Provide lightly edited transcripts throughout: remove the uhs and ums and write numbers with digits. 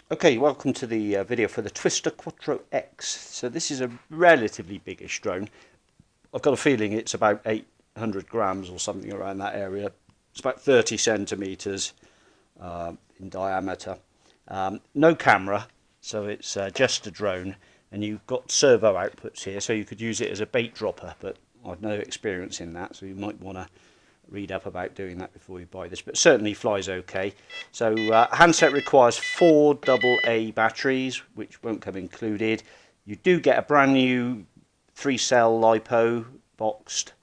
Okay, welcome to the video for the Twister Quattro X. So this is a relatively biggish drone. I've got a feeling it's about 800 grams or something around that area. It's about 30 centimeters in diameter. No camera, so it's just a drone, and you've got servo outputs here, so you could use it as a bait dropper, but I've no experience in that, so you might want to read up about doing that before you buy this, but certainly flies okay. So handset requires 4 AA batteries, which won't come included. You do get a brand new 3-cell LiPo boxed.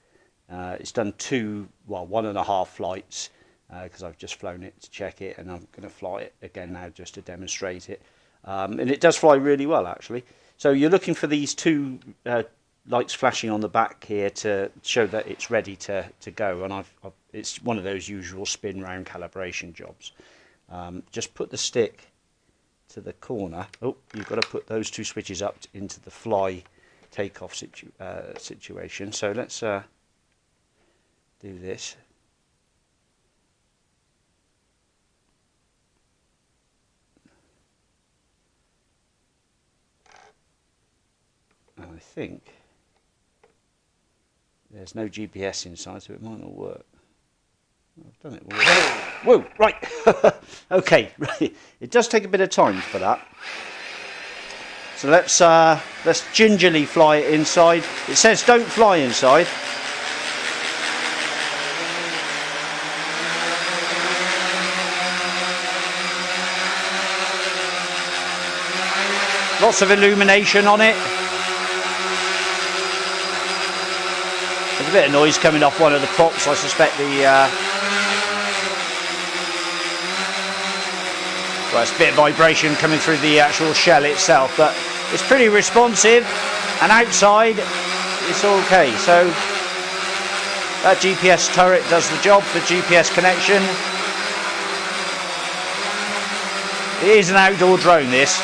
It's done 1.5 flights because I've just flown it to check it, and I'm going to fly it again now just to demonstrate it. And it does fly really well, actually. So you're looking for these two lights flashing on the back here to show that it's ready to go, and it's one of those usual spin round calibration jobs. Just put the stick to the corner. Oh, you've got to put those two switches up into the fly takeoff situation. So let's do this. And I think there's no GPS inside, so it might not work. I've done it. Whoa, right. Okay, right. It does take a bit of time for that. So let's gingerly fly it inside. It says don't fly inside. Lots of illumination on it. There's a bit of noise coming off one of the props. I suspect well, it's a bit of vibration coming through the actual shell itself, but it's pretty responsive, and outside it's okay. So that GPS turret does the job for GPS connection. It is an outdoor drone, this.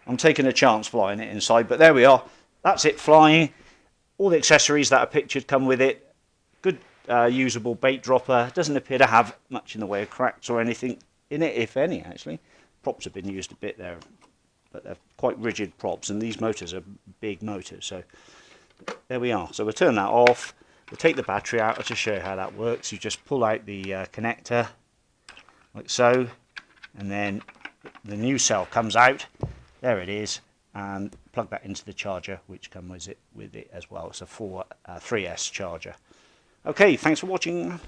I'm taking a chance flying it inside, but there we are. That's it flying. All the accessories that are pictured come with it. Good usable bait dropper. Doesn't appear to have much in the way of cracks or anything in it, if any, actually. Props have been used a bit there, but they're quite rigid props, and these motors are big motors. So there we are. So we'll turn that off. We'll take the battery out to show you how that works. You just pull out the connector, like so, and then the new cell comes out. There it is. And plug that into the charger, which comes with it as well. It's a 3S charger. Okay, thanks for watching.